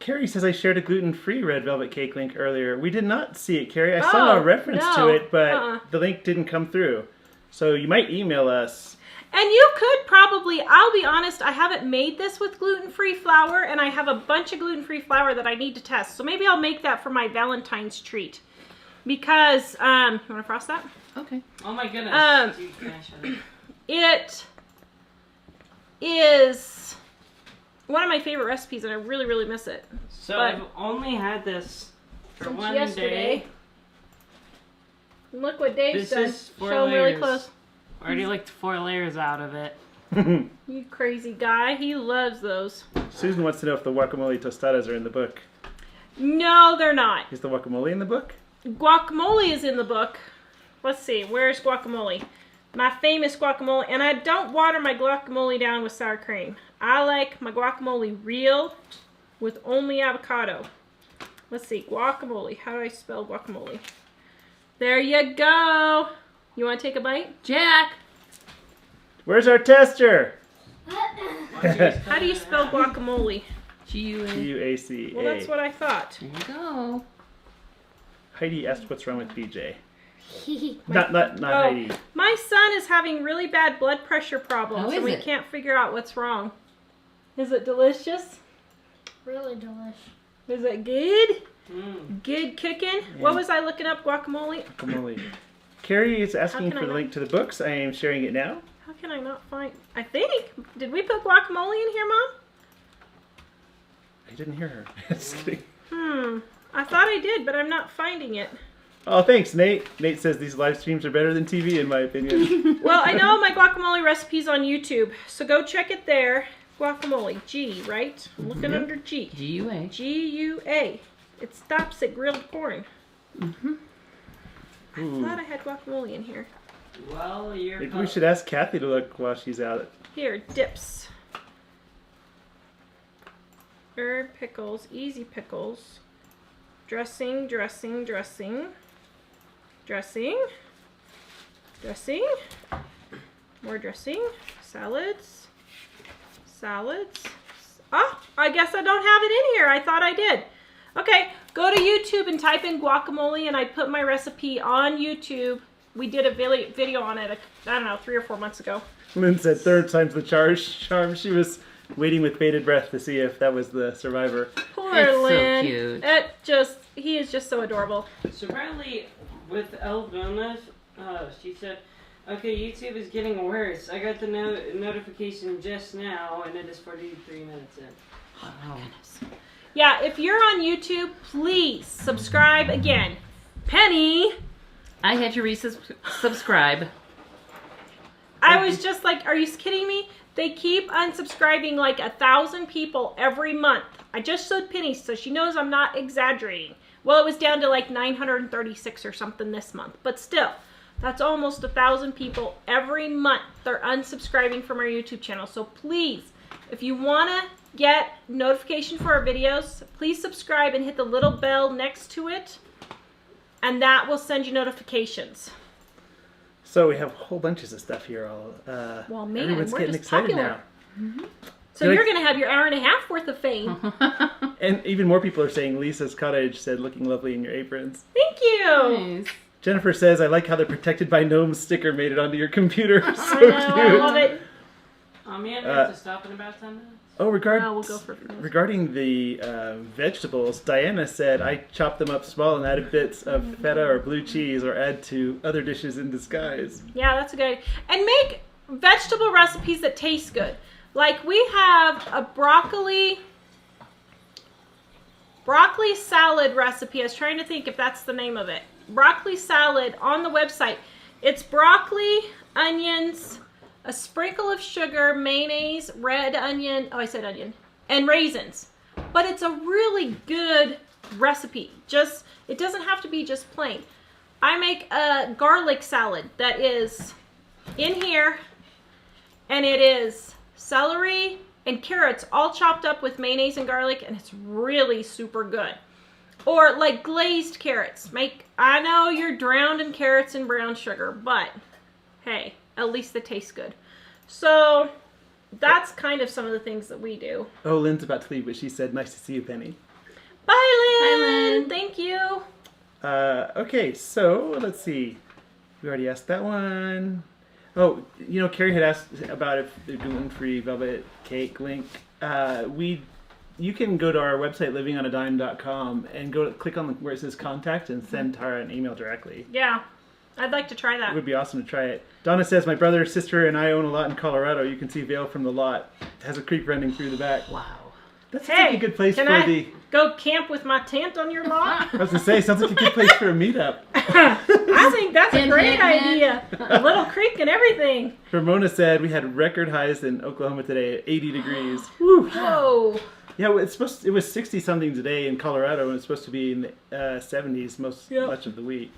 Carrie says I shared a gluten-free red velvet cake link earlier. We did not see it, Carrie. I saw a reference to no. it, but the link didn't come through. So you might email us. And you could probably, I'll be honest, I haven't made this with gluten-free flour, and I have a bunch of gluten-free flour that I need to test. So maybe I'll make that for my Valentine's treat. Because, you want to frost that? Okay. Oh my goodness. Dude, can I show you? It is one of my favorite recipes, and I really, really miss it. So But- I've only had this for Since one yesterday. day. And look what Dave's This done. is 4 Show him really layers. close. Already like 4 layers out of it. You crazy guy. He loves those. Susan wants to know if the guacamole tostadas are in the book. No, they're not. Is the guacamole in the book? Guacamole is in the book. Let's see. Where's guacamole? My famous guacamole. And I don't water my guacamole down with sour cream. I like my guacamole real with only avocado. Let's see. Guacamole. How do I spell guacamole? There you go. You want to take a bite? Jack! Where's our tester? How do you spell guacamole? G-U-A. G-U-A-C-A. Well, that's what I thought. There you go. Heidi asked what's wrong with BJ. Hehe. Not Heidi. My son is having really bad blood pressure problems, How is and we it? can't figure out what's wrong. Is it delicious? Really delish. Is it good? Mm. Good cooking? What was I looking up? Guacamole? Guacamole. Carrie is asking can for I the not- link to the books. I am sharing it now. How can I not find... I think... Did we put guacamole in here, Mom? I didn't hear her. Just kidding. I thought I did, but I'm not finding it. Oh, thanks, Nate. Nate says these live streams are better than TV, in my opinion. Well, I know my guacamole recipe's on YouTube, so go check it there. Guacamole. G, right? I'm looking under G. G-U-A. G-U-A. It stops at grilled corn. I Ooh. thought I had guacamole in here. Well, you're. Maybe we should ask Kathy to look while she's out. Here, dips. Herb pickles, easy pickles. Dressing, dressing, dressing. Dressing. Dressing. More dressing. Salads. Salads. Oh, I guess I don't have it in here. I thought I did. Okay, go to YouTube and type in guacamole, and I put my recipe on YouTube. We did a video on it, I don't know, 3 or 4 months ago. Lynn said third time's the charm. She was waiting with bated breath to see if that was the survivor. Poor It's so Lynn. cute. He is just so adorable. So apparently, with Elvina, she said, okay, YouTube is getting worse. I got the notification just now, and it is 43 minutes in. Oh my goodness. Yeah, if you're on YouTube, please subscribe again. Penny, I had to resubscribe. I was just like, are you kidding me? They keep unsubscribing like 1,000 people every month. I just showed Penny, so she knows I'm not exaggerating. Well, it was down to like 936 or something this month, but still, that's almost 1,000 people every month. They're unsubscribing from our YouTube channel. So please, if you want to get notification for our videos, please subscribe and hit the little bell next to it, and that will send you notifications. So we have whole bunches of stuff here. Well, man, everyone's we're getting just excited popular. now. So Did I- you're going to have your hour and a half worth of fame. And even more people are saying Lisa's Cottage said looking lovely in your aprons. Thank you. Nice. Jennifer says, I like how the protected by gnomes sticker made it onto your computer. So I know, I cute. love it. Man, we have to stop in about 10 minutes. Oh, We'll go for it. regarding the vegetables, Diana said I chop them up small and add bits of feta or blue cheese or add to other dishes in disguise. Yeah, that's a good. And make vegetable recipes that taste good. Like we have a broccoli salad recipe. I was trying to think if that's the name of it. Broccoli salad on the website. It's broccoli, onions, a sprinkle of sugar, mayonnaise, red onion, oh I said onion, and raisins. But it's a really good recipe. It doesn't have to be just plain. I make a garlic salad that is in here, and it is celery and carrots all chopped up with mayonnaise and garlic, and it's really super good. Or like glazed carrots. I know you're drowned in carrots and brown sugar, but hey, at least it tastes good. So that's kind of some of the things that we do. Oh, Lynn's about to leave, but she said, nice to see you, Penny. Bye, Lynn. Bye, Lynn. Thank you. Okay, so let's see. We already asked that one. Oh, Carrie had asked about if the gluten-free velvet cake link. You can go to our website, livingonadime.com, and click on where it says contact and send Tara an email directly. Yeah, I'd like to try It that. would be awesome to try it. Donna says, my brother, sister, and I own a lot in Colorado. You can see Vail from the lot. It has a creek running through the back. Wow. That's Hey, a good place can for I go camp with my tent on your lot? I was going to say, sounds like a good place for a meetup. I think that's a Hint, great hint, idea. A little creek and everything. Ramona said, we had record highs in Oklahoma today at 80 degrees. Woo. Whoa. Yeah, well, it was 60-something today in Colorado, and it's supposed to be in the 70s much of the week.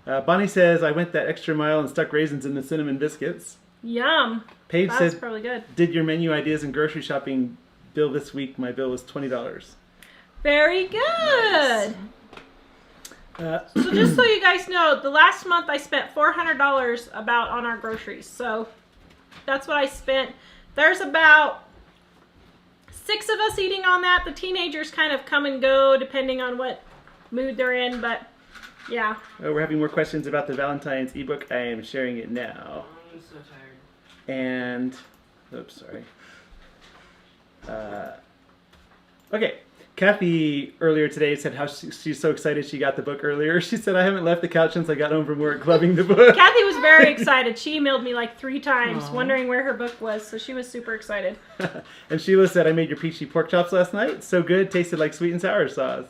Bonnie says, I went that extra mile and stuck raisins in the cinnamon biscuits. Yum. Paige That's said, probably good. did your menu ideas and grocery shopping bill this week? My bill was $20. Very good. Nice. So just so you guys know, the last month I spent $400 about on our groceries. So that's what I spent. There's about 6 of us eating on that. The teenagers kind of come and go depending on what mood they're in, but yeah. Oh, we're having more questions about the Valentine's ebook. I am sharing it now. I'm so tired. And, oops, sorry. Okay. Kathy earlier today said how she's so excited she got the book earlier. She said, I haven't left the couch since I got home from work loving the book. Kathy was very excited. She emailed me like 3 times wondering where her book was, so she was super excited. And Sheila said, I made your peachy pork chops last night. So good, tasted like sweet and sour sauce.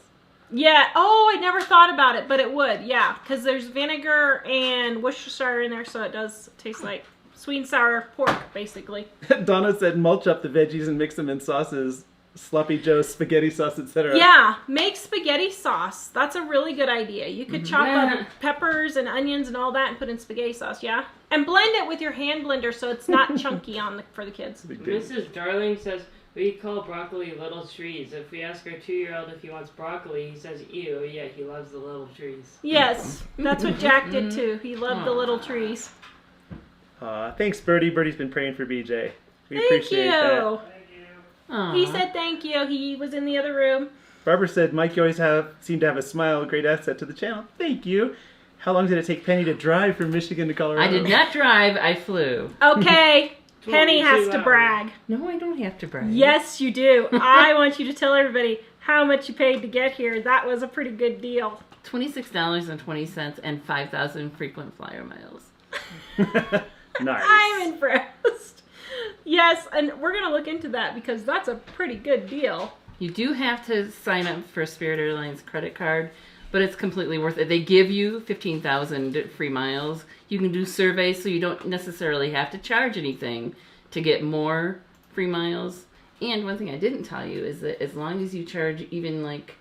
Yeah. Oh, I never thought about it, but it would. Yeah, because there's vinegar and Worcestershire in there, so it does taste like sweet and sour pork, basically. Donna said, mulch up the veggies and mix them in sauces. Sloppy Joe, spaghetti sauce, etc. Yeah, make spaghetti sauce. That's a really good idea. You could chop up peppers and onions and all that and put in spaghetti sauce, yeah? And blend it with your hand blender so it's not chunky for the kids. Mrs. Darling says, we call broccoli little trees. If we ask our 2-year-old if he wants broccoli, he says, ew, yeah, he loves the little trees. Yes, that's what Jack did too. He loved the little trees. Thanks, Birdie. Birdie's been praying for BJ. We Thank appreciate you. that. Aw. He said thank you. He was in the other room. Barbara said, Mike, you always seem to have a smile, a great asset to the channel. Thank you. How long did it take Penny to drive from Michigan to Colorado? I did not drive, I flew. Okay, Penny 22 has to hours. brag. No, I don't have to brag. Yes, you do. I want you to tell everybody how much you paid to get here. That was a pretty good deal. $26.20 and 5,000 frequent flyer miles. Nice. I'm impressed. Yes, and we're going to look into that because that's a pretty good deal. You do have to sign up for Spirit Airlines credit card, but it's completely worth it. They give you 15,000 free miles. You can do surveys, so you don't necessarily have to charge anything to get more free miles. And one thing I didn't tell you is that as long as you charge even like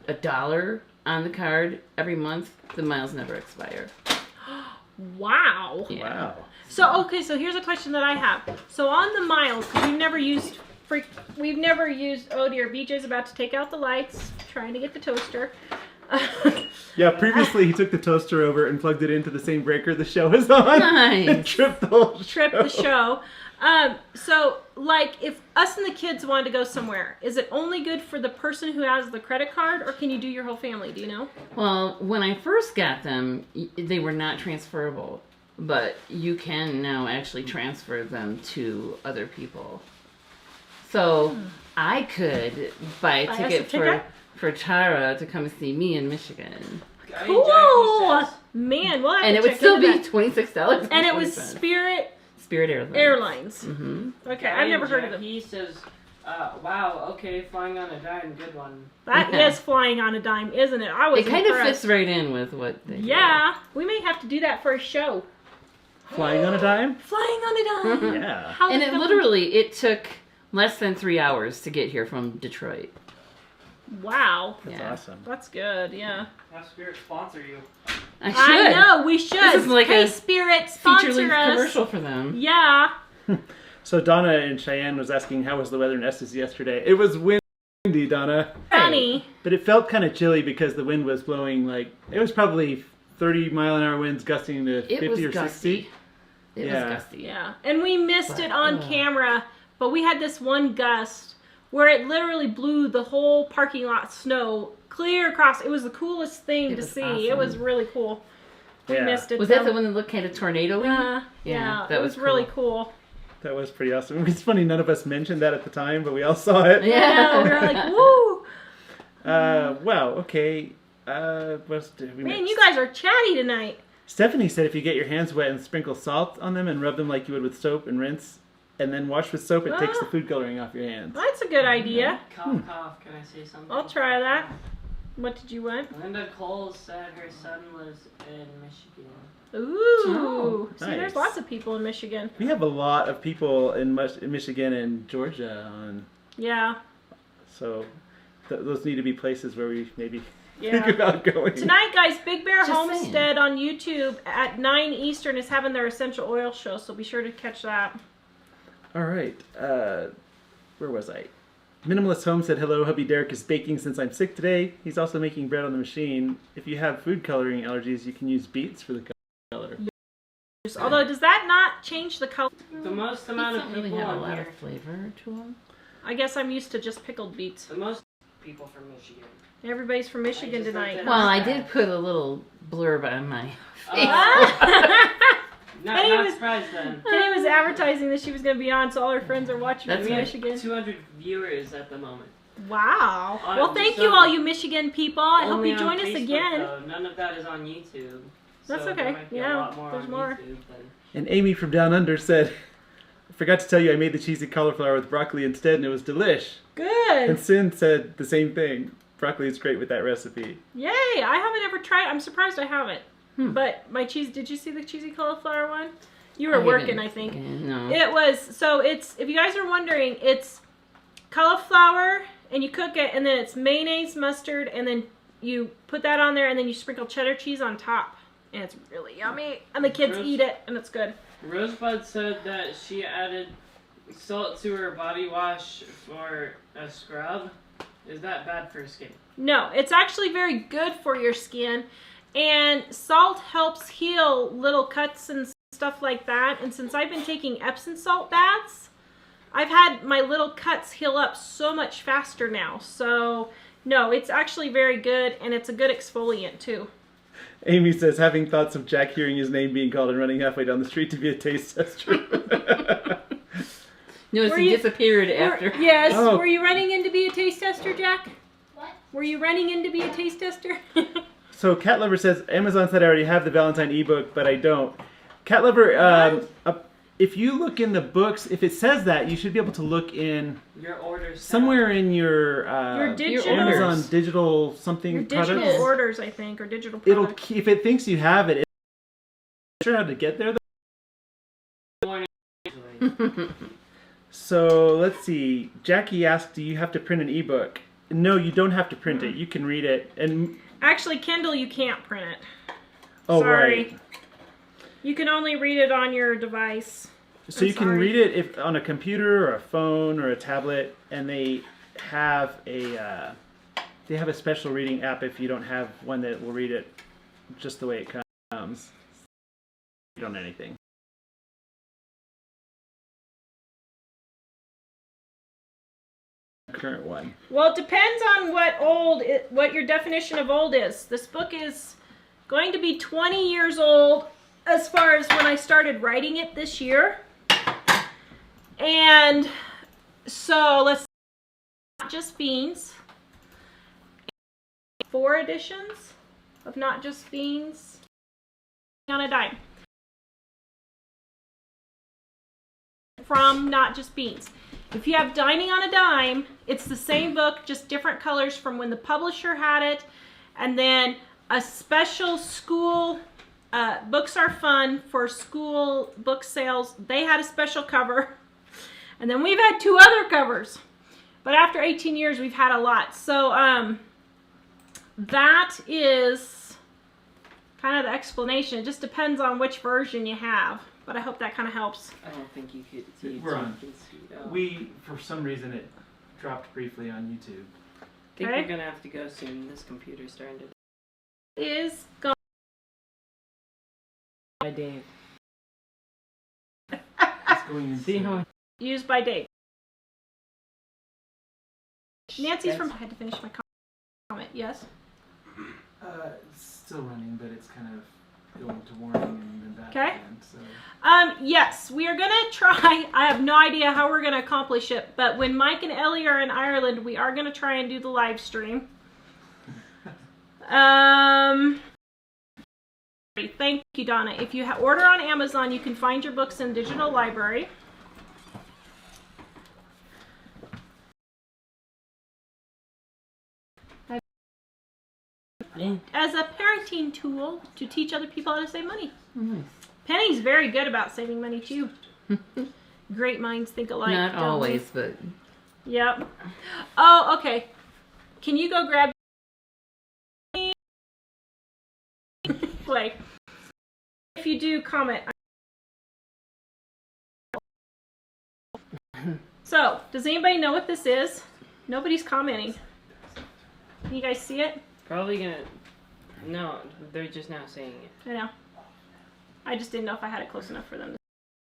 $1 on the card every month, the miles never expire. Wow. Yeah. Wow. So, okay, so here's a question that I have. So on the miles, because we've never used, oh dear, BJ's about to take out the lights, trying to get the toaster. Yeah, previously he took the toaster over and plugged it into the same breaker the show is on. Nice. And tripped the whole show. Trip the show. So, like, if us and the kids wanted to go somewhere, is it only good for the person who has the credit card, or can you do your whole family? Do you know? Well, when I first got them, they were not transferable, but you can now actually transfer them to other people. So I could buy Buy a us a ticket ticket? for Tara to come see me in Michigan. Guy Cool! Jackie says, Man, we'll have And to it would check still into be that. $26. And it was Spirit Spirit Airlines. Airlines. Mm-hmm. Okay, Guy I've never heard of them. He says, wow, okay, flying on a dime, good one. That is flying on a dime, isn't it? I was It kind of impressed. fits right in with what they do. Yeah, we may have to do that for a show. Flying on a dime? Flying on a dime. Yeah. How And the it hell- literally, it took less than 3 hours to get here from Detroit. Wow, That's Yeah. awesome. that's good. Yeah. Have Spirit sponsor you. I should. I know we should. This is like hey, a Spirit, Feature sponsor length us. commercial for them. Yeah. So Donna in Cheyenne was asking how was the weather in Estes yesterday. It was windy, Donna. Funny. But it felt kind of chilly because the wind was blowing it was probably 30-mile-an-hour winds gusting to 50 It was or gusty. 60. It Yeah. was gusty. Yeah. And we missed But, it on camera, but we had this one gust where it literally blew the whole parking lot snow clear across. It was the coolest thing It to was see. awesome. It was really cool. We Yeah. missed it. Was that the one that looked kind of tornado-y? Yeah. Yeah, It that was was really cool. cool. That was pretty awesome. It's funny none of us mentioned that at the time, but we all saw it. Yeah. We were like, woo. Wow, okay. What else did we Man, miss? you guys are chatty tonight. Stephanie said if you get your hands wet and sprinkle salt on them and rub them like you would with soap and rinse, and then wash with soap, it takes the food coloring off your hands. That's a good idea. Cough, cough, can I say something? I'll try that. What did you want? Linda Cole said her son was in Michigan. Ooh. See, nice. there's lots of people in Michigan. We have a lot of people in Michigan and Georgia on, Yeah. so those need to be places where we maybe Yeah. think about going. Tonight, guys, Big Bear Just Homestead on YouTube at 9 Eastern is having their essential oil show, so be sure to catch that. All right, where was I? Minimalist Home said, hello, hubby Derek is baking since I'm sick today. He's also making bread on the machine. If you have food coloring allergies, you can use beets for the color. Although, does that not change the color? The most These amount of don't really people have a on lot here. of flavor to them. I guess I'm used to just pickled beets. The most people from Michigan. Everybody's from Michigan I just tonight. looked Well, I did put a little blurb on my Not, Penny not was- surprised then. Penny was advertising that she was going to be on, so all her friends are watching That's from We have Michigan. 200 viewers at the moment. Wow. On- Well, thank so- you, all you Michigan people. I hope Only you on join us Facebook, again. Though. None of that is on YouTube. That's so okay. There might be Yeah, a lot more there's on more. YouTube than... And Amy from Down Under said, I forgot to tell you I made the cheesy cauliflower with broccoli instead and it was delish. And Good. Sin said the same thing. Broccoli is great with that recipe. Yay. I haven't ever tried. I'm surprised I haven't. Hmm. But my cheese, did you see the cheesy cauliflower one? You I were working, haven't- I think. No. It was, so it's, if you guys are wondering, it's cauliflower and you cook it and then it's mayonnaise, mustard, and then you put that on there and then you sprinkle cheddar cheese on top. and it's really yummy. And the kids eat it, and it's good. Rosebud said that she added salt to her body wash for a scrub. Is that bad for skin? No, it's actually very good for your skin. And salt helps heal little cuts and stuff like that. And since I've been taking Epsom salt baths, I've had my little cuts heal up so much faster now. So, no, it's actually very good, and it's a good exfoliant, too. Amy says, having thoughts of Jack hearing his name being called and running halfway down the street to be a taste tester. Notice he disappeared after. Yes. Oh. Were you running in to be a taste tester, Jack? What? Were you running in to be a taste tester? So Cat Lover says, Amazon said I already have the Valentine ebook, but I don't. Cat Lover, if you look in the books, if it says that, you should be able to look in Your orders. somewhere in your, digital Amazon digital something your digital products. orders, I think, or digital It'll products. if it thinks you have it, it's sure how to get there. So let's see. Jackie asked, "Do you have to print an ebook?" No, you don't have to print it. You can read it. And Actually, Kindle, you can't print it. oh, Sorry. right. You can only read it on your device. So you can sorry. read it if on a computer or a phone or a tablet, and they have a special reading app if you don't have one that will read it just the way it comes. You don't anything. Current one. Well, it depends on what your definition of old is. This book is going to be 20 years old as far as when I started writing it this year. And so let's Not Just Beans. 4 editions of Not Just Beans on a Dime. From Not Just Beans. If you have Dining on a Dime, it's the same book, just different colors from when the publisher had it. And then a special school, Books Are Fun for school book sales. They had a special cover. And then we've had 2 other covers. But after 18 years, we've had a lot. So that is kind of the explanation. It just depends on which version you have. But I hope that kind of helps. I don't think you could see. We're on. I We, for some reason, it dropped briefly on YouTube. think Okay. we're gonna have to go soon. This computer's starting to Is gone. die. Dave. It's going See insane. how Used by Dave. Nancy's from. I had to finish my comment. Yes. It's still running, but it's kind of going to warning and then back Okay. again. So. Yes, we are gonna try. I have no idea how we're gonna accomplish it, but when Mike and Ellie are in Ireland, we are gonna try and do the live stream. Thank you, Donna. If you order on Amazon, you can find your books in digital library. As a parenting tool to teach other people how to save money. Nice. Penny's very good about saving money too. Great minds think alike. Not don't they? always, but Yep. Oh, okay. Can you go grab play? If you do, comment. So, does anybody know what this is? Nobody's commenting. Can you guys see it? probably gonna. No, they're just now saying it. I know. I just didn't know if I had it close enough for them to.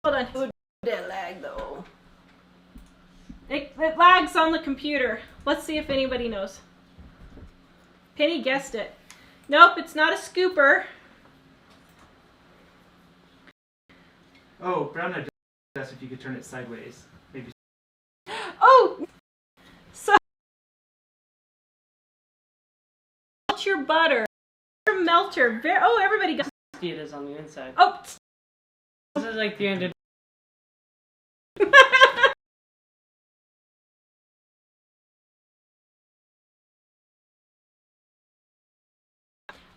Hold on. It would lag though. It lags on the computer. Let's see if anybody knows. Penny guessed it. Nope, it's not a scooper. Oh, Brown had asked if you could turn it sideways. Maybe. Oh! So, melt your butter. Melter. Oh, everybody got. See, it is on the inside. Oh! This is like 300.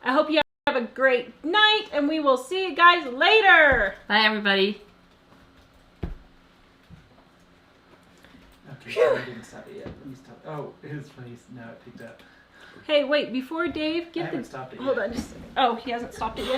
I hope you have a great night, and we will see you guys later. bye everybody. Okay, I didn't stop it yet. Let me stop. Oh, it was funny. Now it picked up. Hey, wait, before Dave, I get haven't the. stopped it Hold yet. on, just. Oh, he hasn't stopped it yet?